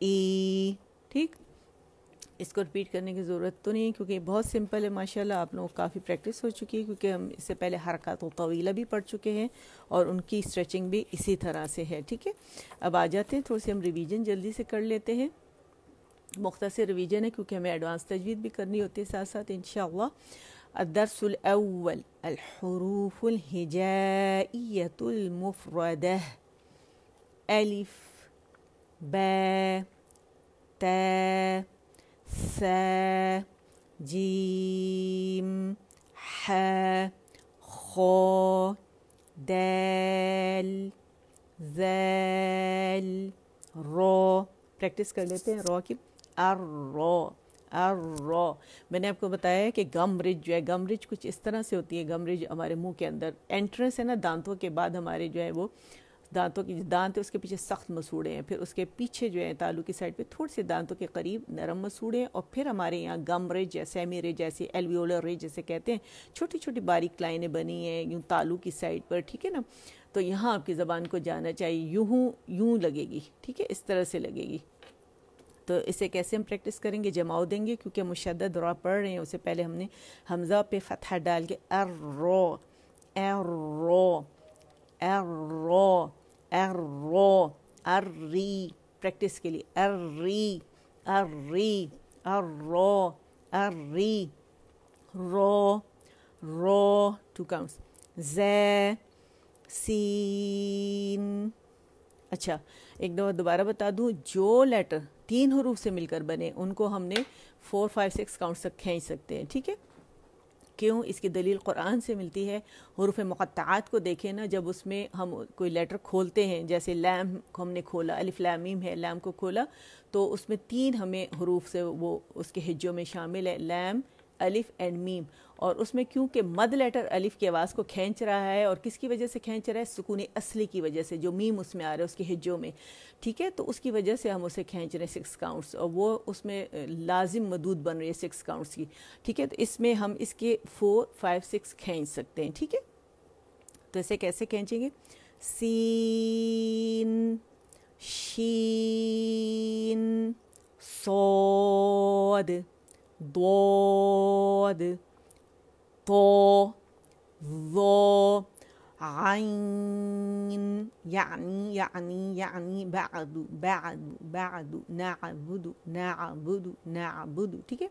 ای. ٹھیک, اس کو رپیٹ کرنے کی ضرورت تو نہیں کیونکہ بہت سمپل ہے ماشاءاللہ. آپ لوگوں کو کافی پریکٹس ہو چکی ہے کیونکہ ہم اس سے پہلے حرکات و طویلہ بھی پڑھ چکے ہیں اور ان کی اسٹریچنگ بھی اسی طرح سے ہے. ٹھیک ہے, اب آ جاتے ہیں تھوڑی سی ہم ریویژن جلدی سے کر لیتے ہیں. مختصر ریویژن ہے کیونکہ ہمیں ایڈوانس تجوید بھی کرنی ہوتی ہے ساتھ ساتھ انشاءاللہ. الدرس الاول الحروف الہجائیۃ المفردہ الف با تا ثا جیم ح خا دال ذال را. پریکٹس کر لیتے ہیں را کی. الرا الرا. میں نے آپ کو بتایا ہے کہ گم رج جو ہے, گم رج کچھ اس طرح سے ہوتی ہے. گم رج ہمارے منہ کے اندر انٹرنس ہے نا, دانتوں کے بعد ہمارے جو ہے وہ دانتوں کی دانت ہے اس کے پیچھے سخت مسوڑے ہیں, پھر اس کے پیچھے جو ہے تالو کی سائڈ پہ تھوڑے سے دانتوں کے قریب نرم مسوڑے ہیں, اور پھر ہمارے یہاں گم رج یا سیمی رج جیسے ایلویولر رج جیسے کہتے ہیں, چھوٹی چھوٹی باریک لائنیں بنی ہیں یوں تالو کی سائڈ پر. ٹھیک ہے نا, تو یہاں آپ کی زبان کو جانا چاہیے یوں لگے گی. ٹھیک ہے, اس طرح سے لگے گی. تو اسے کیسے ہم پریکٹس کریں گے, جماؤ دیں گے کیونکہ مشدد را پڑھ رہے ہیں. اس سے پہلے ہم نے حمزہ پہ فتحہ ڈال کے الرا الرا الرا الرا الری پریکٹس کے لیے الری الری الرا الری را را 2 counts ز سین. اچھا ایک دفعہ دوبارہ بتا دوں, جو لیٹر 3 حروف سے مل کر بنے ان کو ہم نے 4 5 6 کاؤنٹس تک کھینچ سکتے ہیں. ٹھیک ہے, کیوں؟ اس کی دلیل قرآن سے ملتی ہے. حروف مقطعات کو دیکھیں نا, جب اس میں ہم کوئی لیٹر کھولتے ہیں, جیسے لام کو ہم نے کھولا, الف لام میم ہے, لام کو کھولا تو اس میں 3 ہمیں حروف سے وہ اس کے ہجوں میں شامل ہے, لام الف اینڈ میم. اور اس میں کیونکہ مد لیٹر الف کی آواز کو کھینچ رہا ہے, اور کس کی وجہ سے کھینچ رہا ہے؟ سکون اصلی کی وجہ سے, جو میم اس میں آ رہا ہے اس کے ہجوں میں. ٹھیک ہے, تو اس کی وجہ سے ہم اسے کھینچ رہے ہیں 6 کاؤنٹس, اور وہ اس میں لازم مدود بن رہی ہے 6 کاؤنٹس کی. ٹھیک ہے, تو اس میں ہم اس کے 4 5 6 کھینچ سکتے ہیں. ٹھیک ہے, تو اسے کیسے کھینچیں گے؟ سین شین صاد ضاد طا ظا عین یعنی بعد نعبد. ٹھیک ہے,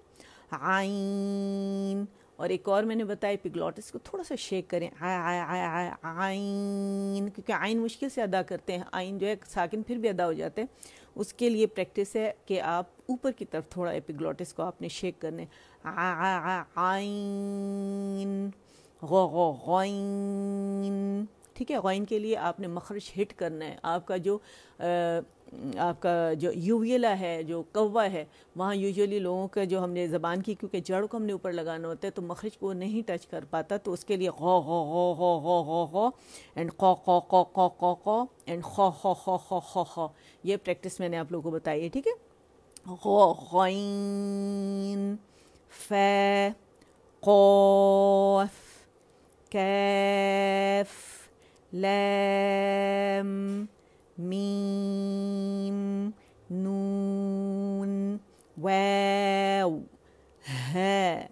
عین. اور ایک اور میں نے بتایا ایپیگلوٹس کو تھوڑا سا شیک کریں, عین, کیونکہ عین مشکل سے ادا کرتے ہیں, عین جو ہے ساکن پھر بھی ادا ہو جاتے ہیں. اس کے لیے پریکٹس ہے کہ آپ اوپر کی طرف تھوڑا ایپیگلوٹس کو آپ نے شیک کرنے. عین غین. ٹھیک ہے, غین کے لیے آپ نے مخرج ہٹ کرنا ہے. آپ کا جو یوویلا ہے, جو قوا ہے, وہاں یوزولی لوگوں کا جو ہم نے زبان کی کیونکہ جڑ کو ہم نے اوپر لگانا ہوتا ہے تو مخرج کو نہیں ٹچ کر پاتا, تو اس کے لیے غو غو غو غو غو غو غو اینڈ قو قو قو قو قو قو اینڈ خو خو خو خو خو خو. یہ پریکٹس میں نے آپ لوگوں کو بتائی ہے. ٹھیک ہے, غو غین ف قاف کاف لام میم نون واو ہا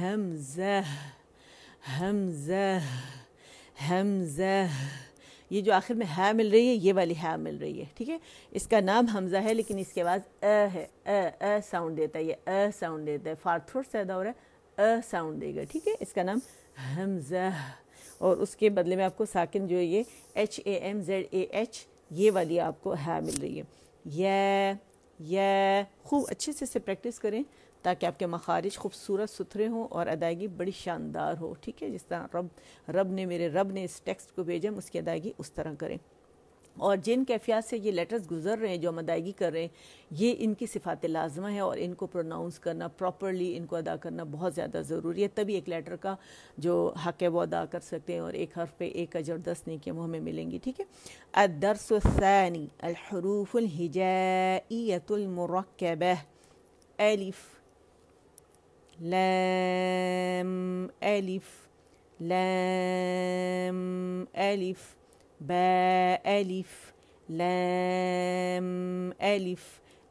حمزہ حمزہ. یہ جو آخر میں ہا مل رہی ہے, یہ والی ہا مل رہی ہے. ٹھیک ہے, اس کا نام حمزہ ہے لیکن اس کے بعد ہے, ساؤنڈ دیتا ہے, یہ ساؤنڈ دیتا ہے. فار تھوڑا سا ادا ہو رہا ہے, ساؤنڈ دے گا. ٹھیک ہے, اس کا نام حمزہ. اور اس کے بدلے میں آپ کو ساکن جو ہے یہ HAMZAH یہ والی آپ کو ہا مل رہی ہے. یا خوب اچھے سے پریکٹس کریں تاکہ آپ کے مخارج خوبصورت ستھرے ہوں اور ادائیگی بڑی شاندار ہو. ٹھیک ہے, جس طرح میرے رب نے اس ٹیکسٹ کو بھیجا, اس کی ادائیگی اس طرح کریں. اور جن کیفیات سے یہ لیٹرز گزر رہے ہیں جو ہم ادائیگی کر رہے ہیں, یہ ان کی صفات لازمہ ہے, اور ان کو پروناؤنس کرنا پراپرلی, ان کو ادا کرنا بہت زیادہ ضروری ہے. تبھی ایک لیٹر کا جو حق ہے وہ ادا کر سکتے ہیں, اور ایک حرف پہ 1 اجر 10 نیکیاں وہ ہمیں ملیں گی. ٹھیک ہے, الدرس الثانی الحروف الہجائیۃ المرکبہ الف لام الف لام الف با الف لام الف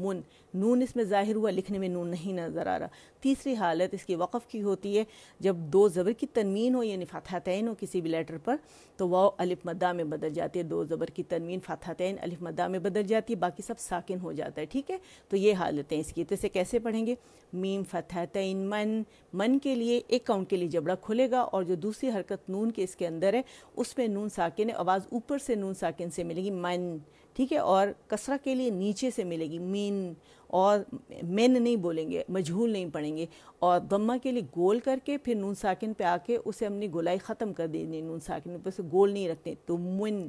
من, نون اس میں ظاہر ہوا, لکھنے میں نون نہیں نظر آ رہا. تیسری حالت اس کی وقف کی ہوتی ہے جب دو زبر کی تنوین ہو یعنی فتحتین ہو کسی بھی لیٹر پر تو وہ الف مدہ میں بدل جاتی ہے, دو زبر کی تنوین فتحتین الف مدہ میں بدل جاتی ہے, باقی سب ساکن ہو جاتا ہے. ٹھیک ہے, تو یہ حالتیں اس کی. تو اسے کیسے پڑھیں گے؟ میم فتحتین من, من کے لیے ایک کاؤنٹ کے لیے جبڑا کھلے گا اور جو دوسری حرکت نون کے اس کے اندر ہے اس میں نون ساکن ہے, آواز اوپر سے نون ساکن سے ملے گی من. ٹھیک ہے, اور کسرہ کے لیے نیچے سے ملے گی مین, اور مین نہیں بولیں گے, مجہول نہیں پڑھیں گے. اور ضمہ کے لیے گول کر کے پھر نون ساکن پہ آ کے اسے اپنی گولائی ختم کر دینی, نون ساکن پہ اسے گول نہیں رکھتے. تو من,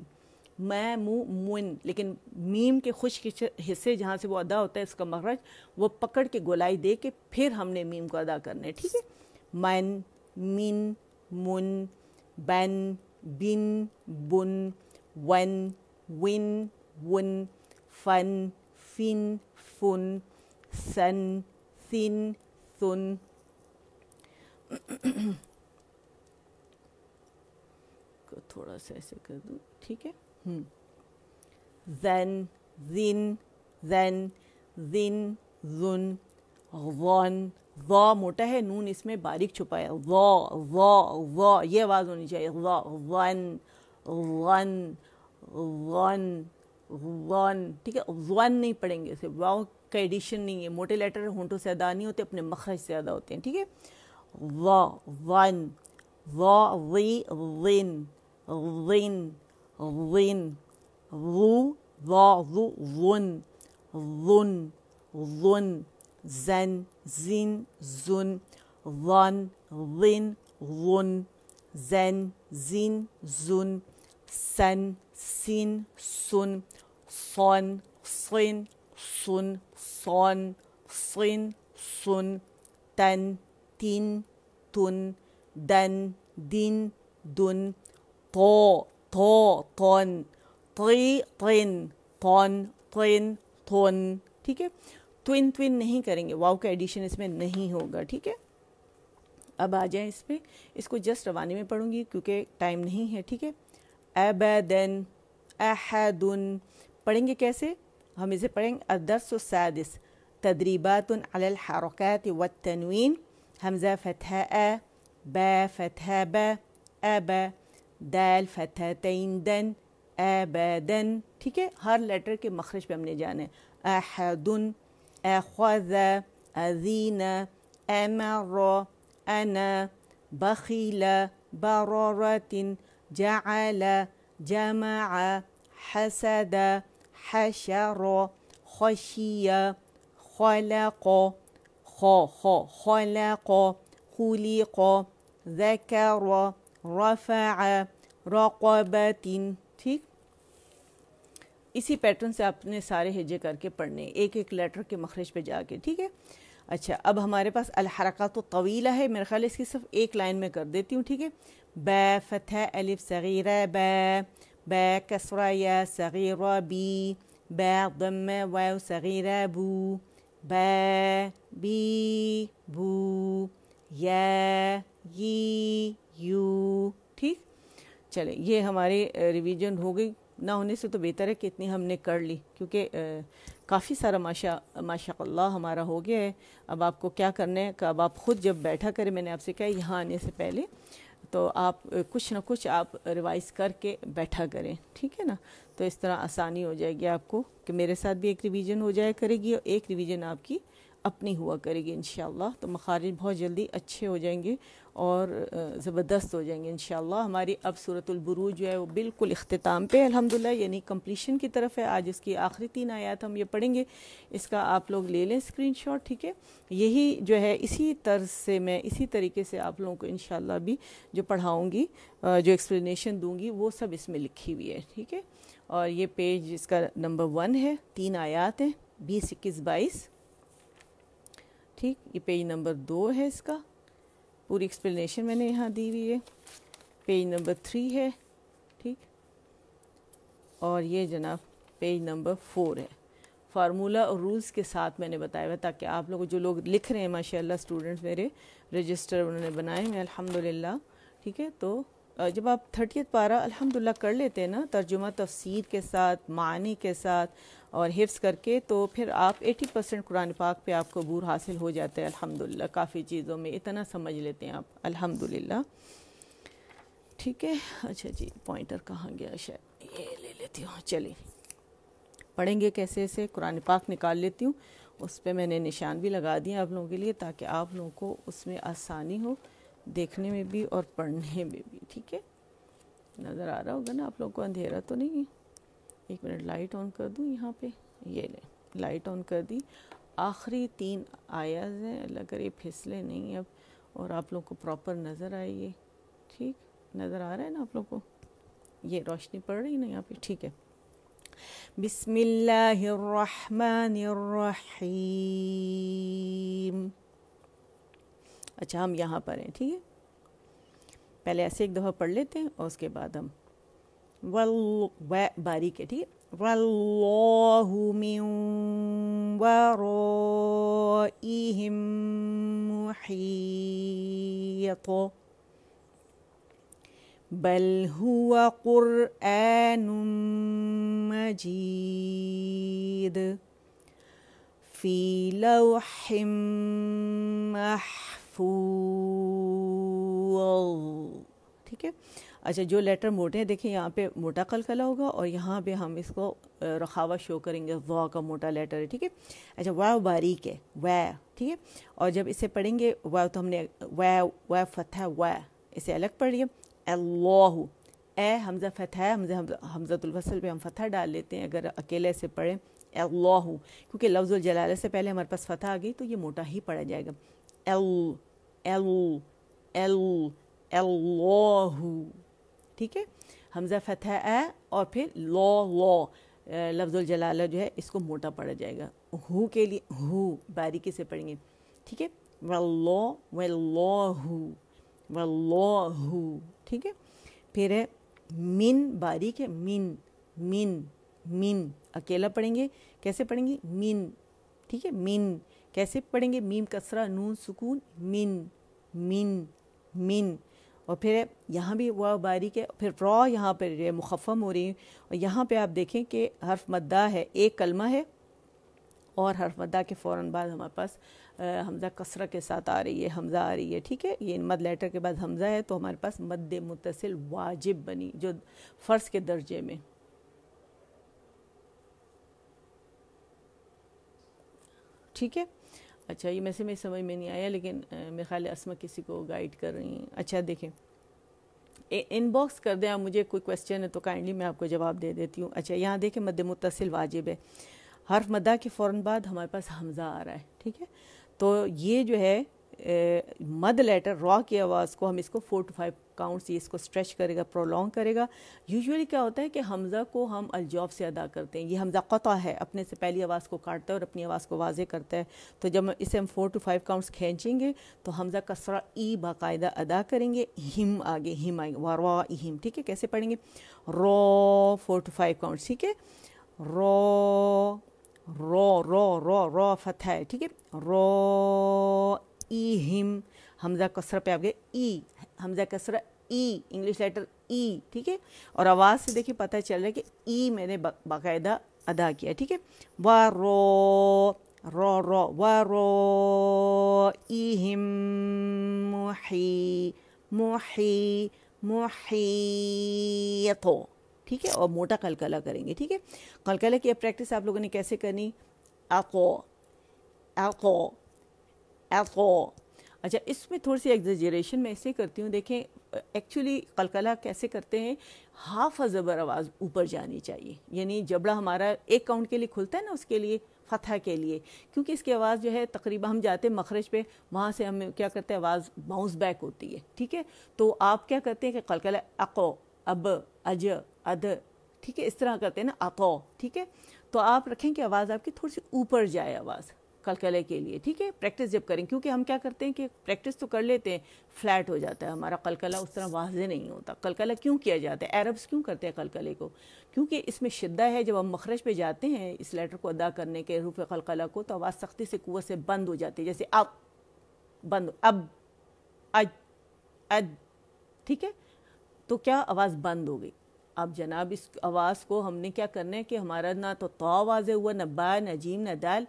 میں منہ من, لیکن میم کے خشک حصے جہاں سے وہ ادا ہوتا ہے اس کا مخرج وہ پکڑ کے گولائی دے کے پھر ہم نے میم کو ادا کرنا ہے. ٹھیک ہے, من, من, من, بن, بن, بن, ون, ون, ون, فن, فن, فن, سن, سن, سن. تھوڑا سا ایسے کر دوں. ٹھیک ہے, زن, زن, زن, زن, زن, غن, وا موٹا ہے, نون اس میں باریک چھپایا, وا وا وا, یہ آواز ہونی چاہیے, وا, ون, غن, غن, غن. ٹھیک ہے, غن نہیں پڑھیں گے, اسے واؤ کا ایڈیشن نہیں ہے, موٹے لیٹر ہونٹوں سے ادا نہیں ہوتے, اپنے مخرج سے ادا ہوتے ہیں. ٹھیک ہے, وا, ون, وا, وی, ون, ون, ون, وو, وا, وو, ون, ون, ون, زن, زن, زن, ون, ون, ون, زن, زن, زن, سن, سن, سن, صن, صن, سن, صن, صن, سن, تن, تن, تن, دن, دن, دن, طو, طو, طن, طی, طن, طن, طن, طن. ٹھیک ہے, توئن توئن نہیں کریں گے, واو کا ایڈیشن اس میں نہیں ہوگا. ٹھیک ہے, اب آ جائیں اس پہ, اس کو جسٹ روانی میں پڑھوں گی کیونکہ ٹائم نہیں ہے. ٹھیک ہے, ابدن, احدن. پڑھیں گے کیسے؟ ہم اسے پڑھیں گے الدرس السادس, تدریبات علی الحرکات والتنوین, حمزہ فتحہ ا, با فتحہ با, اب, دال فتحتین دن, ابدن. ٹھیک ہے, ہر لیٹر کے مخرج پہ ہم نے جانا ہے. احدن, اخذ, اذین, امر, انا, بخیل, بررت, جعل, جمع, حسد, حشر, خشی, خلق, خلق, خلق, ذکر, رفع, رقبت. ٹھیک, اسی پیٹرن سے آپ نے سارے ہجے کر کے پڑھنے, ایک ایک لیٹر کے مخرج پہ جا کے. ٹھیک ہے, اچھا اب ہمارے پاس الحرکات طویلہ ہے, میرے خیال اس کی صرف ایک لائن میں کر دیتی ہوں. ٹھیک ہے, با فتح الف صغیرہ با, با کسرہ یا صغیرہ بی, با ضمہ واو صغیرہ بو, با بی بو, یا یی یو. ٹھیک, چلے یہ ہماری ریویژن ہو گئی. نہ ہونے سے تو بہتر ہے کہ اتنی ہم نے کر لی, کیونکہ کافی سارا ماشاء اللہ ہمارا ہو گیا ہے. اب آپ کو کیا کرنا ہے کہ اب آپ خود جب بیٹھا کریں, میں نے آپ سے کہا یہاں آنے سے پہلے تو آپ کچھ نہ کچھ آپ ریوائز کر کے بیٹھا کریں. ٹھیک ہے نا, تو اس طرح آسانی ہو جائے گی آپ کو کہ میرے ساتھ بھی ایک ریویژن ہو جائے کرے گی اور ایک ریویژن آپ کی اپنی ہوا کرے گی انشاءاللہ. تو مخارج بہت جلدی اچھے ہو جائیں گے اور زبردست ہو جائیں گے انشاءاللہ. ہماری اب سورۃ البروج جو ہے وہ بالکل اختتام پہ الحمدللہ, یعنی کمپلیشن کی طرف ہے. آج اس کی آخری 3 آیات ہم یہ پڑھیں گے, اس کا آپ لوگ لے لیں اسکرین شاٹ. ٹھیک ہے, یہی جو ہے اسی طرز سے میں اسی طریقے سے آپ لوگوں کو انشاءاللہ بھی جو پڑھاؤں گی, جو ایکسپلینیشن دوں گی وہ سب اس میں لکھی ہوئی ہے. ٹھیک ہے, اور یہ پیج اس کا نمبر 1 ہے, 3 آیات ہیں 20, 21, 22. ٹھیک, یہ پیج نمبر 2 ہے, اس کا پوری ایکسپلینیشن میں نے یہاں دی ہوئی ہے. پیج نمبر 3 ہے. ٹھیک, اور یہ جناب پیج نمبر 4 ہے. فارمولہ اور رولز کے ساتھ میں نے بتایا ہوا تاکہ آپ لوگ جو لوگ لکھ رہے ہیں ماشاءاللہ اسٹوڈنٹس میرے رجسٹر انہوں نے بنائے ہیں الحمدللہ. ٹھیک ہے, تو جب آپ 30 پارہ الحمدللہ کر لیتے ہیں نا, ترجمہ تفسیر کے ساتھ, معنی کے ساتھ, اور حفظ کر کے تو پھر آپ 80% قرآن پاک پہ آپ کو عبور حاصل ہو جاتا ہے الحمدللہ. کافی چیزوں میں اتنا سمجھ لیتے ہیں آپ الحمدللہ. ٹھیک ہے. اچھا جی پوائنٹر کہاں گیا؟ شاید یہ لے لیتی ہوں. چلیے پڑھیں گے کیسے سے. قرآن پاک نکال لیتی ہوں, اس پہ میں نے نشان بھی لگا دیے آپ لوگوں کے لیے تاکہ آپ لوگوں کو اس میں آسانی ہو دیکھنے میں بھی اور پڑھنے میں بھی. ٹھیک ہے, نظر آ رہا ہوگا نا آپ لوگوں کو؟ اندھیرا تو نہیں ہے؟ ایک منٹ لائٹ آن کر دوں یہاں پہ. یہ لیں لائٹ آن کر دی. آخری 3 آیات ہیں, اللہ کرے پھسلے نہیں اب اور آپ لوگوں کو پراپر نظر آئے. یہ ٹھیک نظر آ رہا ہے نا آپ لوگوں کو؟ یہ روشنی پڑ رہی نا یہاں پہ؟ ٹھیک ہے. بسم اللہ الرحمن الرحیم. اچھا ہم یہاں پر ہیں. ٹھیک ہے, پہلے ایسے ایک دفعہ پڑھ لیتے ہیں اور اس کے بعد ہم باریک ہے. ٹھیک ہے, واللہ من ورائہم محیط بل هو قرآن مجید فی لوح محفوظ. ٹھیک ہے. اچھا جو لیٹر موٹے ہیں دیکھیں یہاں پہ موٹا قلقلہ ہوگا اور یہاں پہ ہم اس کو رخاوہ شو کریں گے. وا کا موٹا لیٹر ہے. ٹھیک ہے. اچھا واو باریک ہے وا. ٹھیک ہے, اور جب اسے پڑھیں گے واو تو ہم نے وا فتح وا اسے الگ پڑھ لیا. اللہ اے حمزہ فتح ہے, حمزۃ الوصل پہ ہم فتح ڈال لیتے ہیں اگر اکیلے سے پڑھیں اللہ, کیونکہ لفظ الجلالہ سے پہلے ہمارے پاس فتح آ گئی تو یہ موٹا ہی پڑھا جائے گا. اللہ. ٹھیک ہے, حمزہ فتح ہے اور پھر لو لفظ الجلالہ جو ہے اس کو موٹا پڑھا جائے گا. ہو کے لیے ہو باریکی سے پڑھیں گے. ٹھیک ہے, واللہ. ٹھیک ہے. پھر ہے من باریک ہے, من اکیلا پڑھیں گے. کیسے پڑھیں گے؟ من. ٹھیک ہے, من کیسے پڑھیں گے؟ میم کسرہ نون سکون من. اور پھر یہاں بھی واو باریک ہے. پھر را یہاں پر مخفم ہو رہی ہے اور یہاں پہ آپ دیکھیں کہ حرف مدہ ہے, ایک کلمہ ہے اور حرف مدہ کے فوراً بعد ہمارے پاس حمزہ کسرہ کے ساتھ آ رہی ہے, حمزہ آ رہی ہے. ٹھیک ہے, یہ مد لیٹر کے بعد حمزہ ہے تو ہمارے پاس مد متصل واجب بنی جو فرض کے درجے میں. ٹھیک ہے. اچھا یہ میں سمجھ میں نہیں آیا لیکن میرے خیال ہے اسما کسی کو گائیڈ کر رہی ہیں. اچھا دیکھیں ان باکس کر دیں آپ مجھے, کوئی کویسچن ہے تو کائنڈلی میں آپ کو جواب دے دیتی ہوں. اچھا یہاں دیکھیں مد متصل واجب ہے, حرف مدہ کے فوراً بعد ہمارے پاس حمزہ آ رہا ہے. ٹھیک ہے, تو یہ جو ہے مد لیٹر را کی آواز کو ہم اس کو 4 to 5 کاؤنٹس اس کو اسٹریچ کرے گا, پرولونگ کرے گا. یوزولی کیا ہوتا ہے کہ حمزہ کو ہم الجوف سے ادا کرتے ہیں. یہ حمزہ قطع ہے, اپنے سے پہلی آواز کو کاٹتا ہے اور اپنی آواز کو واضح کرتا ہے. تو جب اسے ہم 4 to 5 کاؤنٹس کھینچیں گے تو حمزہ کسرہ ای باقاعدہ ادا کریں گے. ہم آگے ہم آئیں گے, ورائہم. ٹھیک ہے, کیسے پڑھیں گے؟ را 4 to 5 کاؤنٹس. ٹھیک ہے, را فتح ہے. ٹھیک ہے, رائہم حمزہ کسرہ پہ آپ گئے ای, حمزہ کسرہ ای انگلش لیٹر ای. ٹھیک ہے, اور آواز سے دیکھیں پتہ چل رہا ہے کہ ای میں نے باقاعدہ ادا کیا. ٹھیک ہے, ورائہم محیط. ٹھیک ہے, اور موٹا قلقلہ کریں گے. ٹھیک ہے, قلقلہ کی پریکٹس آپ لوگوں نے کیسے کرنی؟ اقو. اچھا اس میں تھوڑی سی ایگزیجریشن میں اسے کرتی ہوں. دیکھیں ایکچولی قلقلہ کیسے کرتے ہیں, ہاف زبر آواز اوپر جانی چاہیے. یعنی جبڑا ہمارا ایک کاؤنٹ کے لیے کھلتا ہے نا, اس کے لیے فتح کے لیے, کیونکہ اس کی آواز جو ہے تقریباً ہم جاتے ہیں مخرج پہ, وہاں سے ہم کیا کرتے ہیں آواز باؤنس بیک ہوتی ہے. ٹھیک ہے, تو آپ کیا کرتے ہیں کہ قلقلہ اقو اب اج اد. ٹھیک ہے, اس طرح کرتے ہیں نا اقو. ٹھیک ہے, تو آپ رکھیں کہ آواز آپ کی تھوڑی سی اوپر جائے آواز قلقلے کے لیے. ٹھیک ہے, پریکٹس جب کریں, کیونکہ ہم کیا کرتے ہیں کہ پریکٹس تو کر لیتے ہیں, فلیٹ ہو جاتا ہے ہمارا قلقلہ, اس طرح واضح نہیں ہوتا. قلقلہ کیوں کیا جاتا ہے؟ عربس کیوں کرتے ہیں قلقلے کو؟ کیونکہ اس میں شدہ ہے. جب ہم مخرج پہ جاتے ہیں اس لیٹر کو ادا کرنے کے حروف قلقلہ کو, تو آواز سختی سے قوت سے بند ہو جاتی ہے, جیسے اب بند, اب اج اد. ٹھیک ہے, تو کیا آواز بند ہو گئی. اب جناب اس آواز کو ہم نے کیا کرنا ہے کہ ہمارا نہ تو طا واضح ہوا، نہ با، نہ جیم، نہ دال،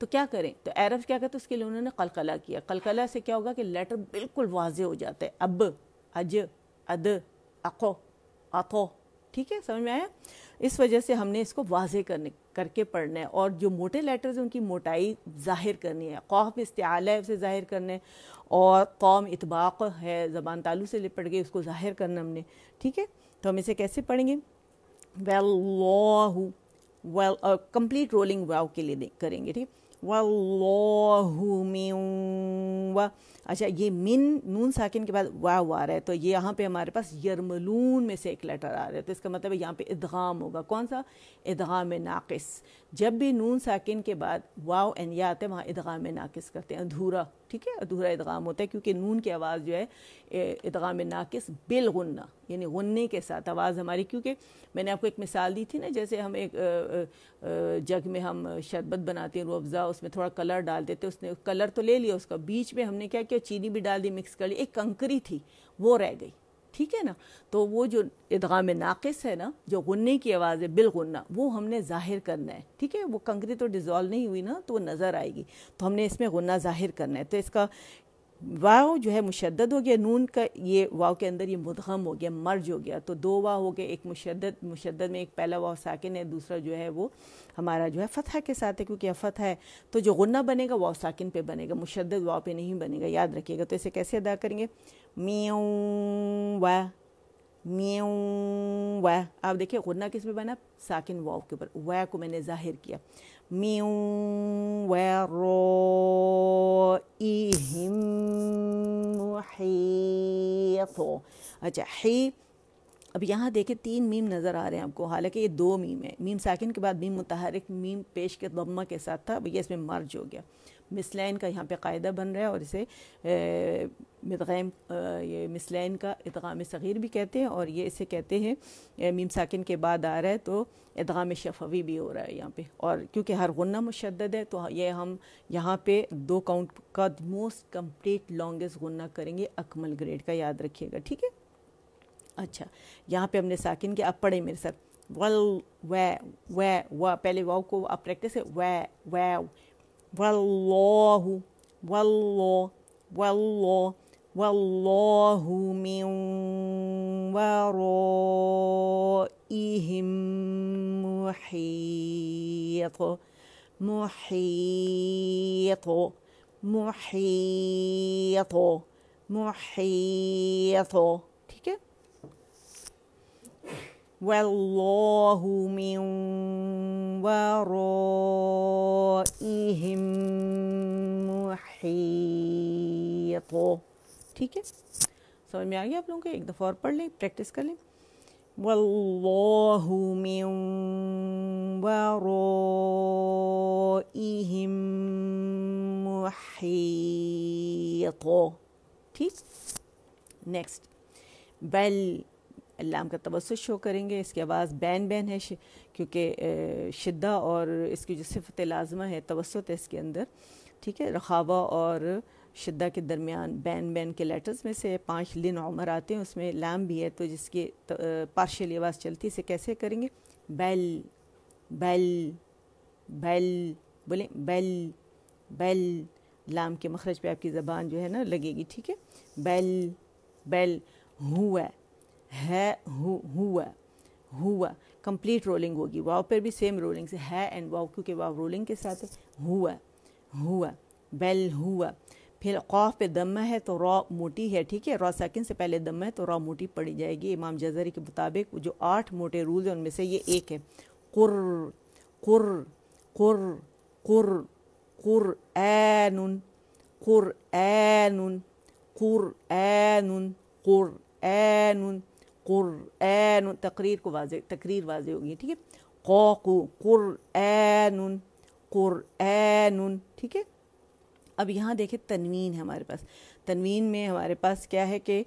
تو کیا کریں؟ تو عرب کیا کہتے ہیں اس کے لیے انہوں نے قلقلہ کیا. قلقلہ سے کیا ہوگا کہ لیٹر بالکل واضح ہو جاتا ہے. اب، اج، اد، اقو، اطو. ٹھیک ہے، سمجھ میں آیا؟ اس وجہ سے ہم نے اس کو واضح کر کے پڑھنا ہے، اور جو موٹے لیٹرز ہیں ان کی موٹائی ظاہر کرنی ہے. قاف استعالہ ہے اسے ظاہر کرنا ہے، اور قوم اطباق ہے زبان تالو سے لپٹ گئی، اس کو ظاہر کرنا ہم نے. ٹھیک ہے، تو ہم اسے کیسے پڑھیں گے؟ واللہ، کمپلیٹ رولنگ واو کے لیے کریں گے. ٹھیک، واللہ من و. اچھا، یہ من نون ساکن کے بعد واو آ رہا ہے، تو یہ یہاں پہ ہمارے پاس یرملون میں سے ایک لیٹر آ رہا ہے، تو اس کا مطلب ہے یہاں پہ ادغام ہوگا. کون سا؟ ادغام ناقص. جب بھی نون ساکن کے بعد واو این یا آتا ہے وہاں ادغام ناقص کرتے ہیں، ادھورا. ٹھیک ہے، ادھورا ادغام ہوتا ہے، کیونکہ نون کی آواز جو ہے ادغام ناقص بالغنہ، یعنی غنے کے ساتھ آواز ہماری. کیونکہ میں نے آپ کو ایک مثال دی تھی نا، جیسے ہم ایک جگ میں ہم شربت بناتے ہیں روح افزا، اس میں تھوڑا کلر ڈال دیتے، اس نے کلر تو لے لیا، اس کا بیچ میں ہم نے کیا کیا، چینی بھی ڈال دی، مکس کر لی، ایک کنکری تھی وہ رہ گئی. ٹھیک ہے نا، تو وہ جو ادغام ناقص ہے نا، جو غنے کی آواز ہے بالغنہ، وہ ہم نے ظاہر کرنا ہے. ٹھیک ہے، وہ کنکری تو ڈیزالو نہیں ہوئی نا، تو وہ نظر آئے گی، تو ہم نے اس میں غنہ ظاہر کرنا ہے. تو اس کا واو جو ہے مشدد ہو گیا، نون کا یہ واو کے اندر یہ مدغم ہو گیا، مرج ہو گیا، تو دو واو ہو گئے، ایک مشدد میں ایک پہلا واو ساکن ہے، دوسرا جو ہے وہ ہمارا جو ہے فتحہ کے ساتھ ہے، کیونکہ فتحہ ہے تو جو غنہ بنے گا واو ساکن پہ بنے گا، مشدد واو پہ نہیں بنے گا، یاد رکھیے گا. تو اسے کیسے ادا کریں گے؟ میوں و، میوں و. آپ دیکھیں غنہ کس پہ بنا؟ ساکن واو کے اوپر، و کو میں نے ظاہر کیا. میوں ورائہم محیط. اچھا، ہی. اب یہاں دیکھیں 3 میم نظر آ رہے ہیں آپ کو، حالانکہ یہ 2 میم ہے. میم ساکن کے بعد میم متحرک، میم پیش کے ضمہ کے ساتھ تھا، اب یہ اس میں مرج ہو گیا. مثلین کا یہاں پہ قاعدہ بن رہا ہے، اور اسے مدغم، یہ مثلین کا ادغام صغیر بھی کہتے ہیں، اور یہ اسے کہتے ہیں میم ساکن کے بعد آ رہا ہے تو ادغام شفوی بھی ہو رہا ہے یہاں پہ. اور کیونکہ ہر غنہ مشدد ہے تو یہ ہم یہاں پہ 2 کاؤنٹ کا موسٹ کمپلیٹ لانگسٹ غنہ کریں گے اکمل گریڈ کا، یاد رکھیے گا. ٹھیک ہے، اچھا یہاں پہ ہم نے ساکن کے، آپ پڑھیں میرے ساتھ. و پہلے واو کو آپ پریکٹس ہے، واللہ، واللہ، واللہ، واللہ من ورائہم محیط، محیط، محیط، محیط. ٹھیک ہے، واللہ من ورائہم محیط. ٹھیک ہے، سمجھ میں آ گیا آپ لوگوں کو؟ ایک دفعہ اور پڑھ لیں، پریکٹس کر لیں. واللہ من ورائہم محیط. ٹھیک، نیکسٹ. بل، لام کا توسط شو کریں گے، اس کی آواز بین بین ہے، کیونکہ شدہ اور اس کی جو صفت لازمہ ہے توسط ہے اس کے اندر. ٹھیک ہے، رخاوہ اور شدہ کے درمیان بین بین کے لیٹرز میں سے 5 لن عمر آتے ہیں، اس میں لام بھی ہے، تو جس کی پارشل آواز چلتی ہے، اسے کیسے کریں گے؟ بل، بل، بل، بولیں بل، بل. لام کے مخرج پہ آپ کی زبان جو ہے نا لگے گی. ٹھیک ہے، بل، بل. ہوا ہے، ہوا، ہوا. کمپلیٹ رولنگ ہوگی، واو پر بھی سیم رولنگ سے ہے اینڈ واو، کیونکہ واو رولنگ کے ساتھ ہے. ہوا، ہوا، بل ہوا. پھر قاف پہ دمہ ہے تو را موٹی ہے. ٹھیک ہے، را ساکن سے پہلے دمہ ہے تو را موٹی پڑی جائے گی. امام جزری کے مطابق جو 8 موٹے رولز ہیں ان میں سے یہ ایک ہے. قر، قر، قر، قر، قرآن، قرآن، قرآن، قرآن، قرآن. تقریر واضح ہوگی. ٹھیک ہے، قاقو، قرآن، قرآن. ٹھیک ہے، اب یہاں دیکھیں تنوین ہے ہمارے پاس. تنوین میں ہمارے پاس کیا ہے کہ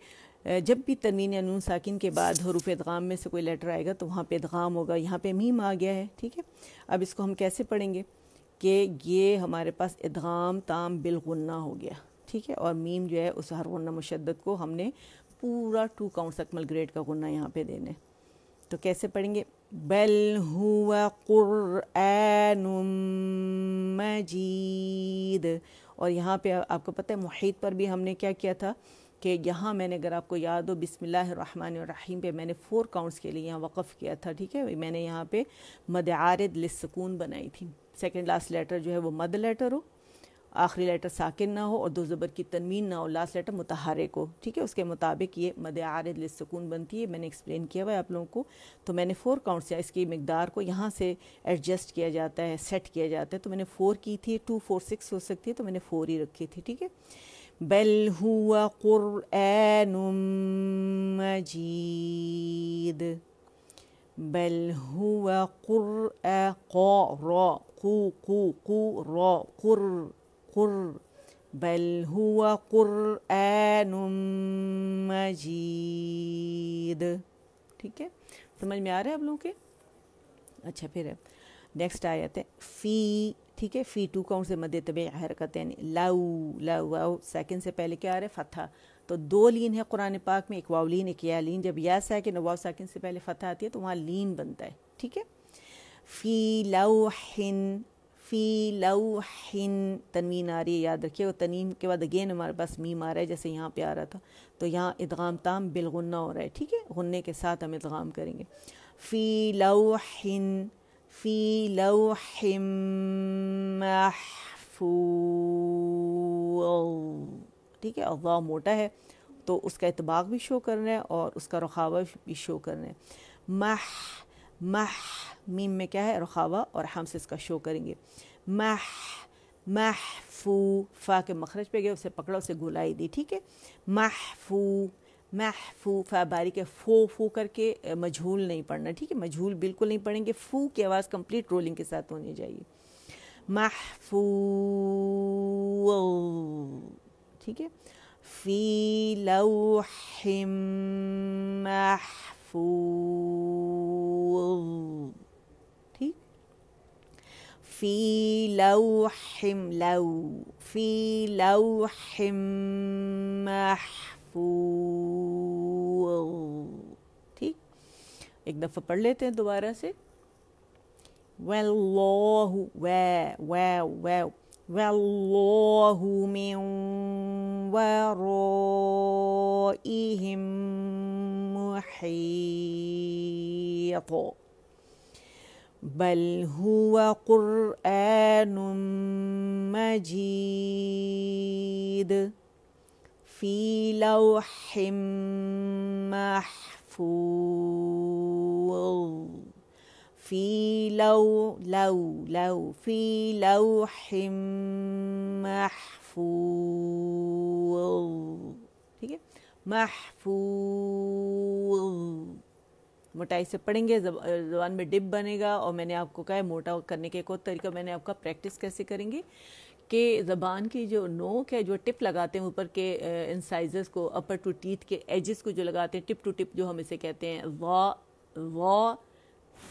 جب بھی تنوین یا نون ساکن کے بعد حروف ادغام میں سے کوئی لیٹر آئے گا تو وہاں پہ ادغام ہوگا. یہاں پہ میم آ گیا ہے. ٹھیک ہے، اب اس کو ہم کیسے پڑھیں گے کہ یہ ہمارے پاس ادغام تام بالغنہ ہو گیا. ٹھیک ہے، اور میم جو ہے اس ہر غنہ مشدد کو ہم نے پورا 2 کاؤنٹس اکمل گریڈ کا غنہ یہاں پہ دینے. تو کیسے پڑھیں گے؟ بل ہوا قرآن مجید. اور یہاں پہ آپ کو پتہ ہے محیط پر بھی ہم نے کیا کیا تھا کہ یہاں میں نے اگر آپ کو یاد ہو بسم اللہ الرحمن الرحیم پہ میں نے 4 کاؤنٹس کے لیے یہاں وقف کیا تھا. ٹھیک ہے، میں نے یہاں پہ مد عارض للسکون بنائی تھی. سیکنڈ لاسٹ لیٹر جو ہے وہ مد لیٹر ہو، آخری لیٹر ساکن نہ ہو اور 2 زبر کی تنوین نہ ہو، لاسٹ لیٹر متحرک ہو. ٹھیک ہے، اس کے مطابق یہ مد عارض للسکون بنتی ہے. میں نے ایکسپلین کیا ہوا ہے آپ لوگوں کو. تو میں نے 4 کاؤنٹس یا اس کی مقدار کو یہاں سے ایڈجسٹ کیا جاتا ہے، سیٹ کیا جاتا ہے. تو میں نے 4 کی تھی، 2 4 6 ہو سکتی ہے، تو میں نے 4 ہی رکھی تھی. ٹھیک ہے، بل ہوا قرآن مجید، بل ہوا قرآن قا را قو را قر بل ہوا قرآن مجید. ٹھیک ہے، سمجھ میں آ رہا ہے آپ لوگوں کے؟ اچھا، پھر نیکسٹ آیت ہے فی. ٹھیک ہے، فی 2 کاؤنٹ سے مد طبع حرکتین. لو سیکنڈ سے پہلے کیا آ رہا ہے؟ فتحہ. تو 2 لین ہے قرآن پاک میں، ایک واو لین ایک یا لین. جب یا ساکن اور واو ساکن سے پہلے فتحہ آتی ہے تو وہاں لین بنتا ہے. ٹھیک ہے، فی لوح تنوین آ رہی ہے، یاد رکھیے. اور تنوین کے بعد اگین ہمارے پاس میم آ رہا ہے جیسے یہاں پہ آ رہا تھا. تو یہاں ادغام تام بالغنہ ہو رہا ہے. ٹھیک ہے، غنے کے ساتھ ہم ادغام کریں گے. فی لوح محفوظ. ٹھیک ہے، اللہ موٹا ہے تو اس کا اطباق بھی شو کرنا ہے اور اس کا رخاوہ بھی شو کرنا ہے. میم میں کیا ہے؟ رخاوہ، اور ہم سے اس کا شو کریں گے. محفو فا کے مخرج پہ گئے، اسے پکڑا، اسے گلائی دی. ٹھیک ہے، محفو فا باریک ہے. فو کر کے مجھول نہیں پڑھنا. ٹھیک ہے، مجھول بالکل نہیں پڑھیں گے. فو کی آواز کمپلیٹ رولنگ کے ساتھ ہونی چاہیے. محفوظ. ٹھیک ہے، فی لوح محفوظ. ٹھیک، فی لوح محفوظ. ٹھیک، ایک دفعہ پڑھ لیتے ہیں دوبارہ سے. واللہ واللہ من ورائہم محیط. بل هو قرآن مجید فی لوح محفوظ. فی فی لوح محفوظ. ٹھیک ہے، محفوظ موٹائی سے پڑھیں گے، زبان میں ڈپ بنے گا. اور میں نے آپ کو کہا ہے موٹا کرنے کے ایک اور طریقہ میں نے آپ کا پریکٹس کیسے کریں گے کہ زبان کی جو نوک ہے، جو ٹپ لگاتے ہیں اوپر کے انسائزز کو، اپر ٹو ٹیتھ کے ایجز کو جو لگاتے ہیں ٹپ ٹو ٹپ، جو ہم اسے کہتے ہیں وا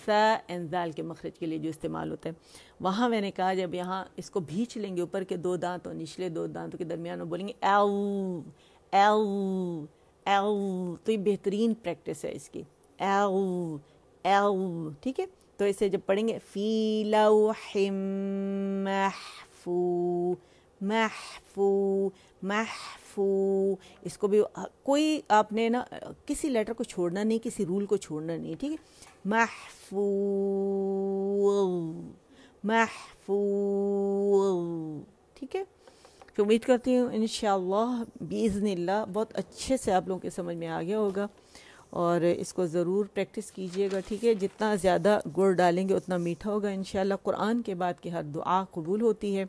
سا انزال کے مخرج کے لیے جو استعمال ہوتا ہے، وہاں میں نے کہا جب یہاں اس کو بھینچ لیں گے اوپر کے 2 دانت اور نچلے 2 دانتوں کے درمیان میں بولیں گے ایل. تو یہ بہترین پریکٹس ہے اس کی. ایل. ٹھیک ہے، تو اسے جب پڑھیں گے فی لوح محفو، اس کو بھی کوئی آپ نے نا کسی لیٹر کو چھوڑنا نہیں، کسی رول کو چھوڑنا نہیں. ٹھیک ہے، محفوظ. ٹھیک ہے، تو امید کرتی ہوں انشاءاللہ باذن اللہ بہت اچھے سے آپ لوگوں کے سمجھ میں آ گیا ہوگا، اور اس کو ضرور پریکٹس کیجئے گا. ٹھیک ہے، جتنا زیادہ گڑ ڈالیں گے اتنا میٹھا ہوگا انشاءاللہ. قرآن کے بعد کی ہر دعا قبول ہوتی ہے.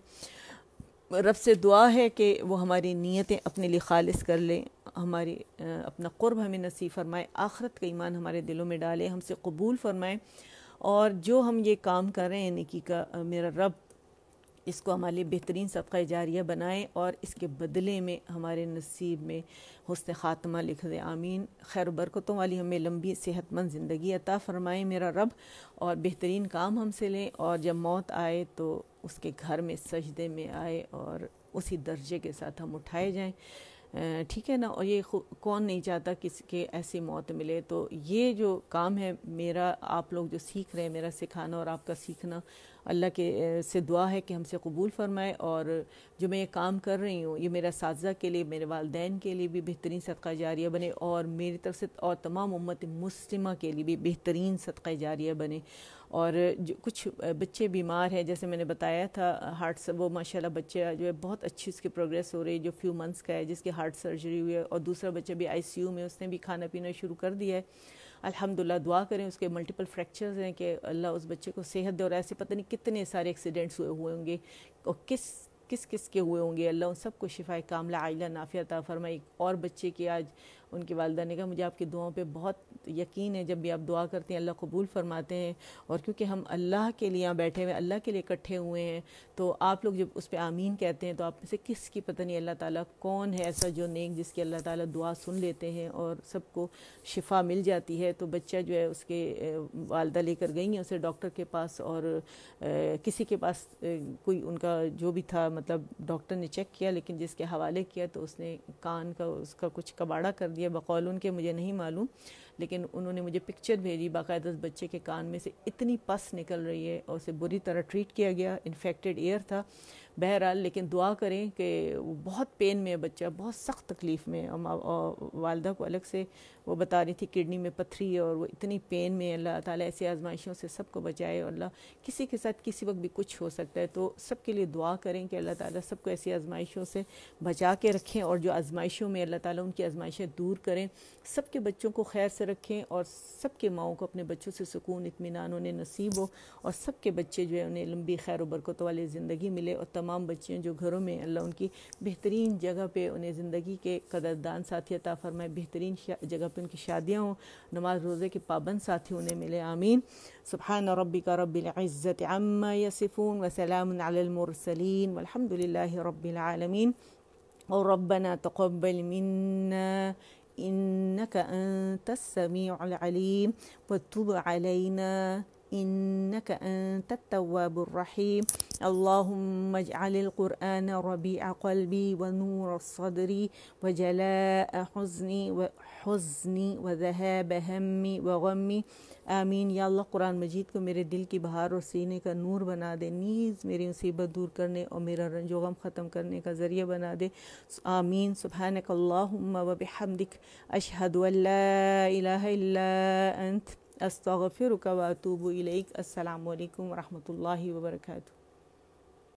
رب سے دعا ہے کہ وہ ہماری نیتیں اپنے لیے خالص کر لیں، ہماری اپنا قرب ہمیں نصیب فرمائے، آخرت کا ایمان ہمارے دلوں میں ڈالے، ہم سے قبول فرمائے. اور جو ہم یہ کام کر رہے ہیں نیکی کا، میرا رب اس کو ہمارے لیے بہترین صدقہ جاریہ بنائے اور اس کے بدلے میں ہمارے نصیب میں حسن خاتمہ لکھ دے. آمین. خیر و برکتوں والی ہمیں لمبی صحت مند زندگی عطا فرمائے میرا رب، اور بہترین کام ہم سے لیں، اور جب موت آئے تو اس کے گھر میں سجدے میں آئے اور اسی درجے کے ساتھ ہم اٹھائے جائیں. ٹھیک ہے نا. اور یہ کون نہیں چاہتا کسی کے ایسی موت ملے. تو یہ جو کام ہے میرا، آپ لوگ جو سیکھ رہے ہیں، میرا سکھانا اور آپ کا سیکھنا، اللہ کے سے دعا ہے کہ ہم سے قبول فرمائے. اور جو میں یہ کام کر رہی ہوں یہ میرا اساتذہ کے لیے، میرے والدین کے لیے بھی بہترین صدقہ جاریہ بنے، اور میری طرف سے اور تمام امت مسلمہ کے لیے بھی بہترین صدقہ جاریہ بنے. اور جو کچھ بچے بیمار ہیں، جیسے میں نے بتایا تھا ہارٹ سے، وہ ماشاءاللہ بچہ جو ہے بہت اچھی اس کی پروگریس ہو رہی ہے، جو فیو منتھس کا ہے، جس کی ہارٹ سرجری ہوئی ہے. اور دوسرا بچہ بھی آئی سی یو میں، اس نے بھی کھانا پینا شروع کر دیا ہے الحمدللہ. دعا کریں. اس کے ملٹیپل فریکچرز ہیں کہ اللہ اس بچے کو صحت دے. اور ایسے پتہ نہیں کتنے سارے ایکسیڈنٹس ہوئے ہوں گے، اور کس کے ہوئے ہوں گے. اللہ ان سب کو شفائے کاملہ عاجلہ نافعہ عطا فرمائے. اور بچے کی آج ان کی والدہ نے کہا مجھے آپ کی دعاؤں پہ بہت یقین ہے، جب بھی آپ دعا کرتے ہیں اللہ قبول فرماتے ہیں. اور کیونکہ ہم اللہ کے لیے یہاں بیٹھے ہوئے، اللہ کے لیے اکٹھے ہوئے ہیں، تو آپ لوگ جب اس پہ آمین کہتے ہیں تو آپ میں سے کس کی پتہ نہیں اللہ تعالیٰ کون ہے ایسا جو نیک، جس کی اللہ تعالیٰ دعا سن لیتے ہیں اور سب کو شفا مل جاتی ہے. تو بچہ جو ہے اس کے والدہ لے کر گئی ہیں اسے ڈاکٹر کے پاس، اور کسی کے پاس کوئی ان کا جو بھی تھا، مطلب ڈاکٹر نے چیک کیا، لیکن جس کے حوالے کیا تو اس نے کان کا اس کا کچھ کباڑا کر دیا بقول ان کے، مجھے نہیں معلوم، لیکن انہوں نے مجھے پکچر بھیجی باقاعدہ. اس بچے کے کان میں سے اتنی پس نکل رہی ہے، اور اسے بری طرح ٹریٹ کیا گیا، انفیکٹڈ ایئر تھا. بہرحال لیکن دعا کریں کہ وہ بہت پین میں ہے بچہ، بہت سخت تکلیف میں. اور والدہ کو الگ سے وہ بتا رہی تھی کڈنی میں پتھری ہے اور وہ اتنی پین میں. اللہ تعالیٰ ایسی آزمائشوں سے سب کو بچائے، اور اللہ کسی کے ساتھ کسی وقت بھی کچھ ہو سکتا ہے. تو سب کے لیے دعا کریں کہ اللہ تعالیٰ سب کو ایسی آزمائشوں سے بچا کے رکھیں، اور جو آزمائشوں میں اللہ تعالیٰ ان کی آزمائشیں دور کریں. سب کے بچوں کو خیر سے رکھیں، اور سب کے ماؤں کو اپنے بچوں سے سکون اطمینان انہیں نصیب ہو، اور سب کے بچے جو ہے انہیں لمبی خیر و برکت والی زندگی ملے. اور تمام بچے جو گھروں میں اللہ ان کی بہترین جگہ پہ انہیں زندگی کے قدردان ساتھی عطا فرمائے، بہترین جگہ پہ ان کی شادیاں ہوں، نماز روزے کے پابند ساتھی انہیں ملے. آمین. سبحان ربک رب العزت عما یصفون وسلام علی المرسلین والحمد للہ رب العالمین. اور ربنا تقبل منا إنك أنت السميع العليم وتب علينا إنك أنت التواب الرحيم. اللهم اجعل القرآن ربيع قلبي ونور صدري وجلاء حزني وذهاب همي وغمي. آمین. یا اللہ قرآن مجید کو میرے دل کی بہار اور سینے کا نور بنا دے، نیز میری مصیبت دور کرنے اور میرا رنج و غم ختم کرنے کا ذریعہ بنا دے. آمین. سبحانک اللہم و بحمدک اشہد ان لا الہ الا انت استغفرک و اتوب الیک. السلام علیکم ورحمۃ اللہ وبرکاتہ.